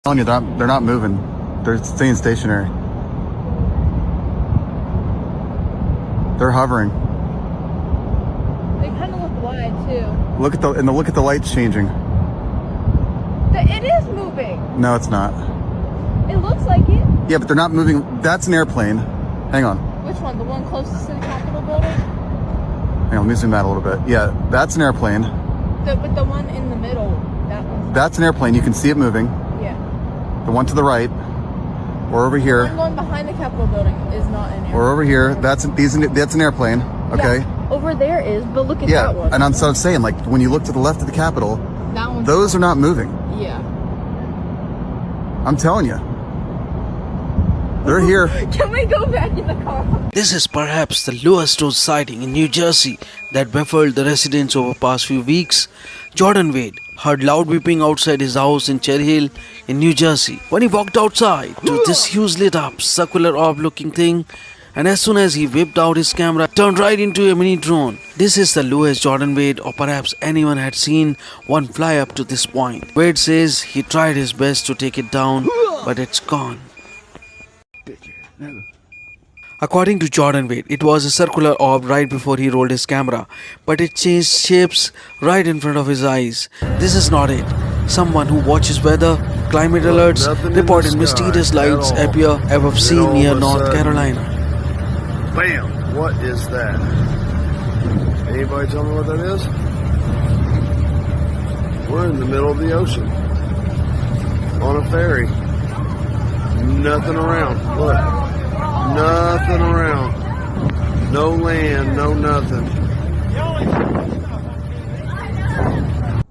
telling you, they're not moving. They're staying stationary. They're hovering. They kind of look wide too. Look at the lights changing. It is moving. No, it's not. It looks like it. Yeah, but they're not moving. That's an airplane. Hang on. Which one? The one closest to the Capitol building? Hang on, let me zoom out a little bit. Yeah, that's an airplane. But the one in the middle, that one. That's an airplane. You can see it moving. Yeah. The one to the right, or over here. The one behind the Capitol building is not an airplane. Or over here. That's an airplane. Okay. Yeah, over there is, but look at Yeah, that one. and I'm sort of saying, like, when you look to the left of the Capitol, That one's those are not moving. Yeah. I'm telling you. They're here. Can we go back in the car? This is perhaps the lowest dose sighting in New Jersey that baffled the residents over past few weeks. Jordan Wade heard loud beeping outside his house in Cherry Hill in New Jersey. When he walked outside to this huge lit up circular orb looking thing, and as soon as he whipped out his camera, it turned right into a mini drone. This is the lowest Jordan Wade or perhaps anyone had seen one fly up to this point. Wade says he tried his best to take it down, but it's gone. According to Jordan Wade, it was a circular orb right before he rolled his camera, but it changed shapes right in front of his eyes. This is not it. Someone who watches weather, climate alerts, reported mysterious lights appear above sea near North Carolina. Bam! What is that? Anybody tell me what that is? We're in the middle of the ocean. On a ferry. Nothing around. Look. Nothing around. No land, no nothing.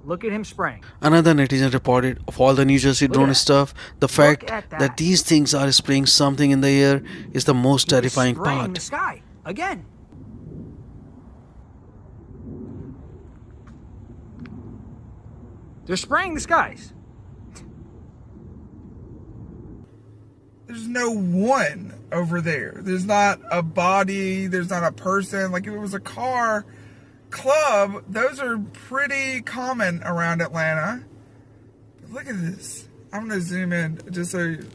Look at him spraying. Another netizen reported of all the New Jersey drone stuff, the fact that these things are spraying something in the air is the most terrifying Spraying the part. sky again. They're spraying the skies. There's no one over there. There's not a body. There's not a person. Like if it was a car club, those are pretty common around Atlanta. But look at this. I'm going to zoom in just so you...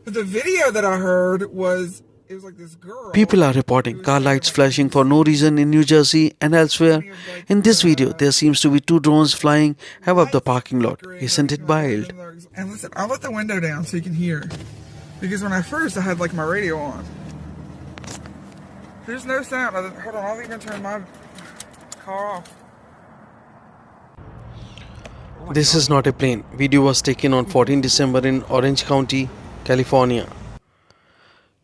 But the video that I heard was, it was like this girl. People are reporting car lights flashing for no reason in New Jersey and elsewhere. In this video, there seems to be two drones flying above the parking lot. Isn't it wild? And listen, I'll let the window down so you can hear. Because when I had like my radio on. There's no sound. Hold on, I'll even turn my car off. This is not a plane. Video was taken on 14 December in Orange County, California.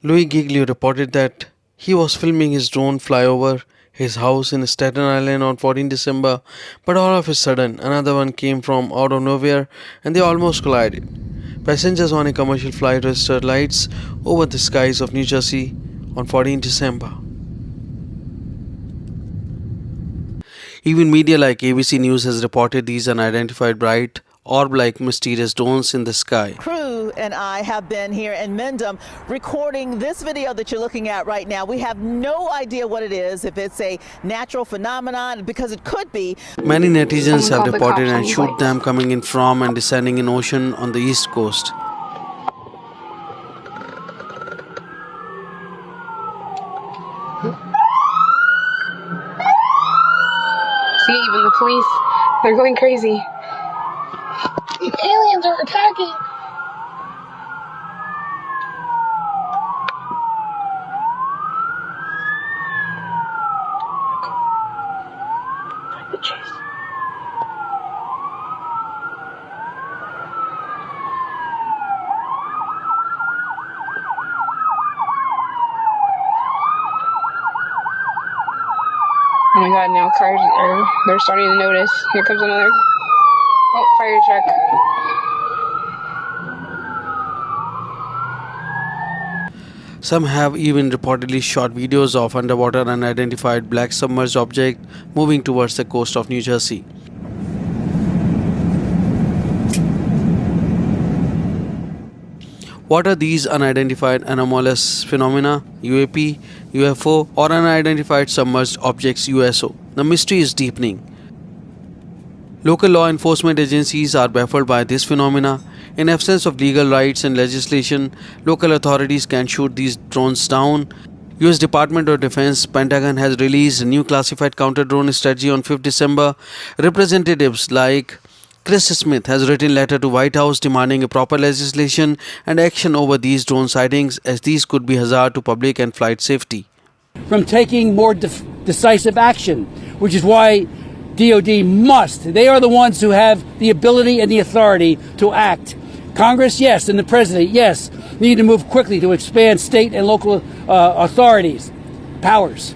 Louis Giglio reported that he was filming his drone fly over his house in Staten Island on 14 December, but all of a sudden another one came from out of nowhere and they almost collided. Passengers on a commercial flight registered lights over the skies of New Jersey on 14 December. Even media like ABC News has reported these unidentified bright orb-like mysterious drones in the sky. Crew and I have been here in Mendham recording this video that you're looking at right now. We have no idea what it is, if it's a natural phenomenon, because it could be. Many netizens have reported and shoot them coming in from and descending in ocean on the east coast. See, even the police, they're going crazy. The aliens are attacking. The chase. Oh my god, now cars they're starting to notice. Here comes another. Oh, fire truck. Some have even reportedly shot videos of underwater unidentified black submerged object moving towards the coast of New Jersey. What are these unidentified anomalous phenomena, UAP, UFO, or unidentified submerged objects, USO? The mystery is deepening. Local law enforcement agencies are baffled by this phenomena. In absence of legal rights and legislation, local authorities can shoot these drones down. US Department of Defense Pentagon has released a new classified counter-drone strategy on 5th December. Representatives like Chris Smith has written letter to White House demanding a proper legislation and action over these drone sightings, as these could be hazard to public and flight safety. From taking more decisive action, which is why DOD must. They are the ones who have the ability and the authority to act. Congress, yes, and the President, yes, need to move quickly to expand state and local authorities' powers.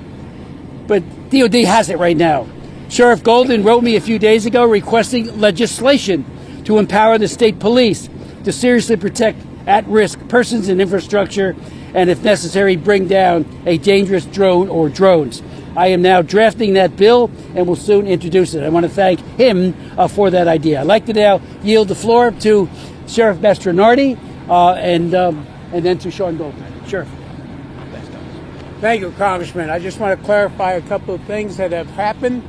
But DOD has it right now. Sheriff Golden wrote me a few days ago requesting legislation to empower the state police to seriously protect at-risk persons and infrastructure, and if necessary, bring down a dangerous drone or drones. I am now drafting that bill and will soon introduce it. I want to thank him for that idea. I'd like to now yield the floor to Sheriff Mastronardi and then to Sean Goldman. Sheriff. Thank you, Congressman. I just want to clarify a couple of things that have happened.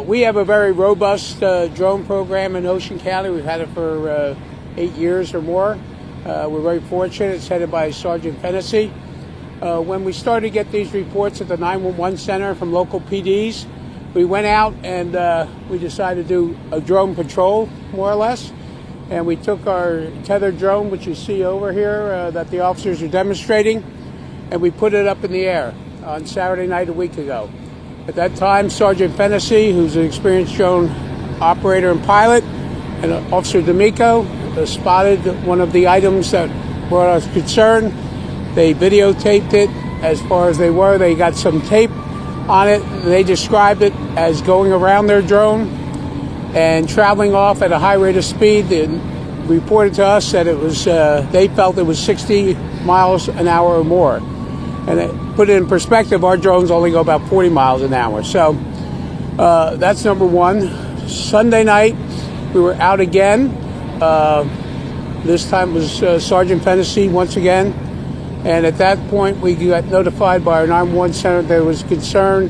We have a very robust drone program in Ocean County. We've had it for 8 years or more. We're very fortunate. It's headed by Sergeant Fennessy. When we started to get these reports at the 911 center from local PDs, we went out and we decided to do a drone patrol, more or less. And we took our tethered drone, which you see over here, that the officers are demonstrating, and we put it up in the air on Saturday night a week ago. At that time, Sergeant Fennessy, who's an experienced drone operator and pilot, and Officer D'Amico spotted one of the items that brought us concern. They videotaped it as far as they were. They got some tape on it. They described it as going around their drone and traveling off at a high rate of speed. They reported to us that it was, they felt it was 60 miles an hour or more. And to put it in perspective, our drones only go about 40 miles an hour. So that's number one. Sunday night, we were out again. This time was Sergeant Fennessy once again. And at that point, we got notified by our 911 center that there was concern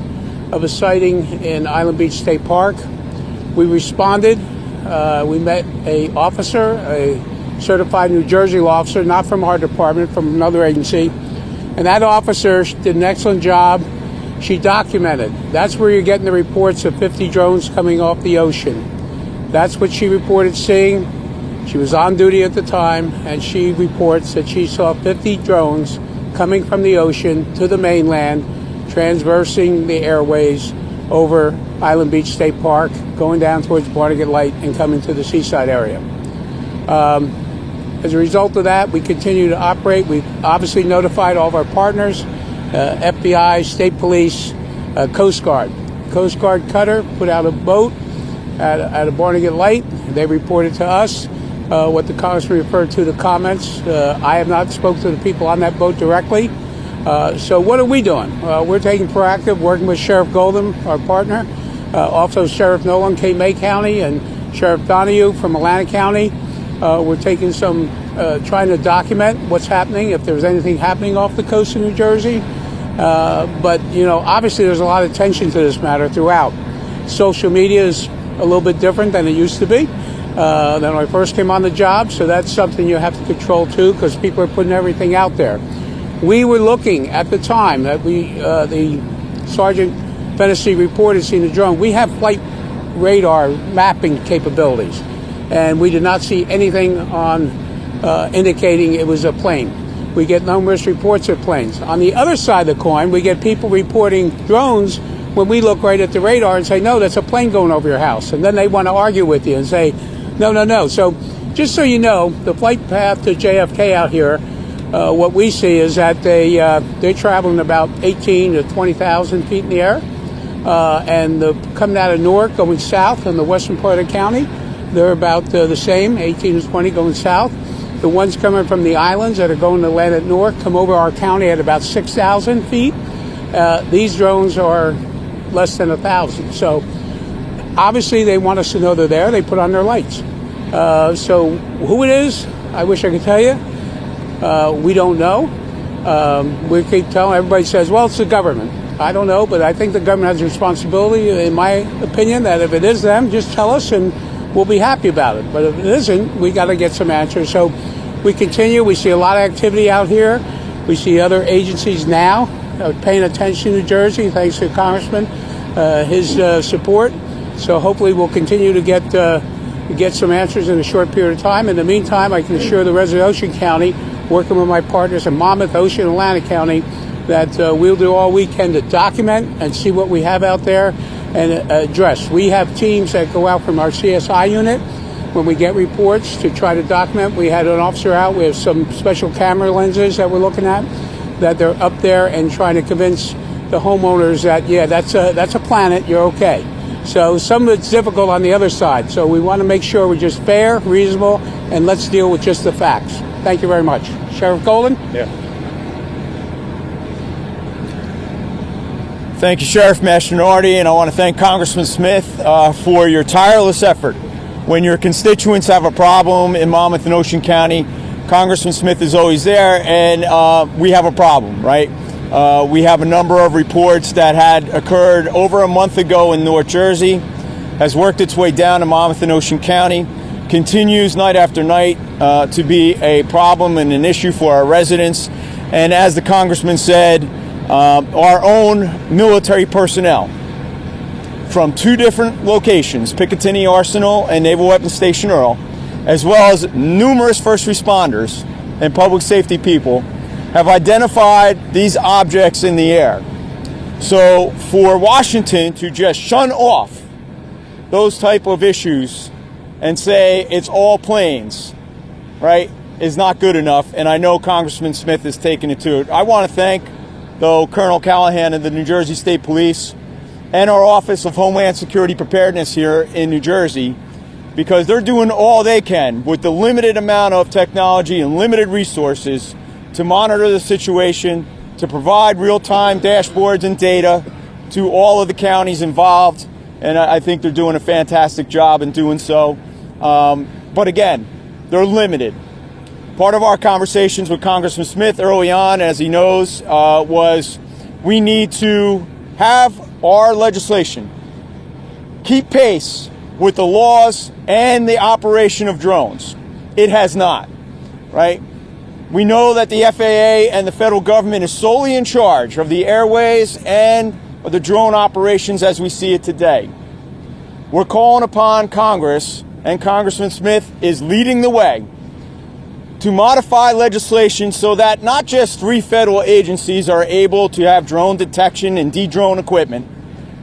of a sighting in Island Beach State Park. We responded. We met a officer, a certified New Jersey law officer, not from our department, from another agency. And that officer did an excellent job. She documented. That's where you're getting the reports of 50 drones coming off the ocean. That's what she reported seeing. She was on duty at the time, and she reports that she saw 50 drones coming from the ocean to the mainland, transversing the airways over Island Beach State Park, going down towards Barnegat Light, and coming to the seaside area. As a result of that, we continue to operate. We've obviously notified all of our partners, FBI, State Police, Coast Guard. Coast Guard cutter put out a boat at a Barnegat Light. They reported to us what the Congressman referred to the comments. I have not spoken to the people on that boat directly. So what are we doing? We're taking proactive, working with Sheriff Golden, our partner, also Sheriff Nolan, Cape May County, and Sheriff Donahue from Atlantic County. We're taking some, trying to document what's happening, if there's anything happening off the coast of New Jersey. But, you know, obviously there's a lot of attention to this matter throughout. Social media is a little bit different than it used to be. Than when I first came on the job, so that's something you have to control too, because people are putting everything out there. We were looking at the time that the Sergeant Fennessy reported seeing the drone. We have flight radar mapping capabilities, and we did not see anything on indicating it was a plane. We get numerous reports of planes. On the other side of the coin, we get people reporting drones when we look right at the radar and say, no, that's a plane going over your house. And then they want to argue with you and say, no. So just so you know, the flight path to JFK out here, what we see is that they're traveling about 18 to 20,000 feet in the air. And coming out of Newark, going south in the western part of the county, they're about the same, 18 to 20 going south. The ones coming from the islands that are going to land at Newark come over our county at about 6,000 feet. These drones are less than 1,000. So obviously they want us to know they're there. They put on their lights. So who it is, I wish I could tell you. We don't know. We keep telling, everybody says, well, it's the government. I don't know, but I think the government has a responsibility, in my opinion, that if it is them, just tell us and we'll be happy about it. But if it isn't, we got to get some answers. So we continue. We see a lot of activity out here. We see other agencies now paying attention to New Jersey, thanks to Congressman, his support. So hopefully we'll continue to get some answers in a short period of time. In the meantime, I can assure the residents of Ocean County, working with my partners in Monmouth, Ocean, and Atlantic County, that we'll do all we can to document and see what we have out there and address. We have teams that go out from our CSI unit when we get reports to try to document. We had an officer out. We have some special camera lenses that we're looking at, that they're up there and trying to convince the homeowners that, yeah, that's a planet, you're okay. So some of it's difficult on the other side. So we want to make sure we're just fair, reasonable, and let's deal with just the facts. Thank you very much. Sheriff Golden? Yeah. Thank you, Sheriff Mastronardi, and I want to thank Congressman Smith for your tireless effort. When your constituents have a problem in Monmouth and Ocean County, Congressman Smith is always there, and we have a problem, right? We have a number of reports that had occurred over a month ago in North Jersey, has worked its way down to Monmouth and Ocean County, continues night after night to be a problem and an issue for our residents. And as the Congressman said, our own military personnel from two different locations, Picatinny Arsenal and Naval Weapons Station Earl, as well as numerous first responders and public safety people, have identified these objects in the air. So for Washington to just shun off those type of issues and say it's all planes, right, is not good enough. And I know Congressman Smith is taking it to it. I want to thank, though, Colonel Callahan of the New Jersey State Police and our Office of Homeland Security Preparedness here in New Jersey, because they're doing all they can with the limited amount of technology and limited resources to monitor the situation, to provide real-time dashboards and data to all of the counties involved. And I think they're doing a fantastic job in doing so. But again, they're limited. Part of our conversations with Congressman Smith early on, as he knows, was we need to have our legislation keep pace with the laws and the operation of drones. It has not, right? We know that the FAA and the federal government is solely in charge of the airways and of the drone operations as we see it today. We're calling upon Congress, and Congressman Smith is leading the way, to modify legislation so that not just 3 federal agencies are able to have drone detection and de-drone equipment,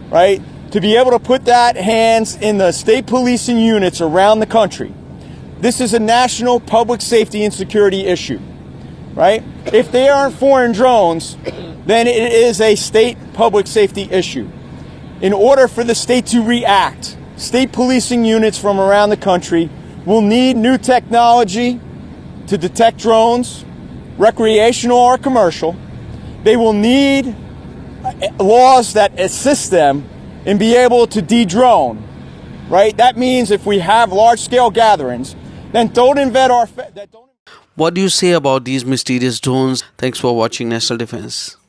right? To be able to put that hands in the state policing units around the country. This is a national public safety and security issue, right? If they aren't foreign drones, then it is a state public safety issue. In order for the state to react, state policing units from around the country will need new technology to detect drones, recreational or commercial. They will need laws that assist them in being able to de-drone, right? That means if we have large-scale gatherings, then don't invent our... What do you say about these mysterious drones? Thanks for watching National Defense.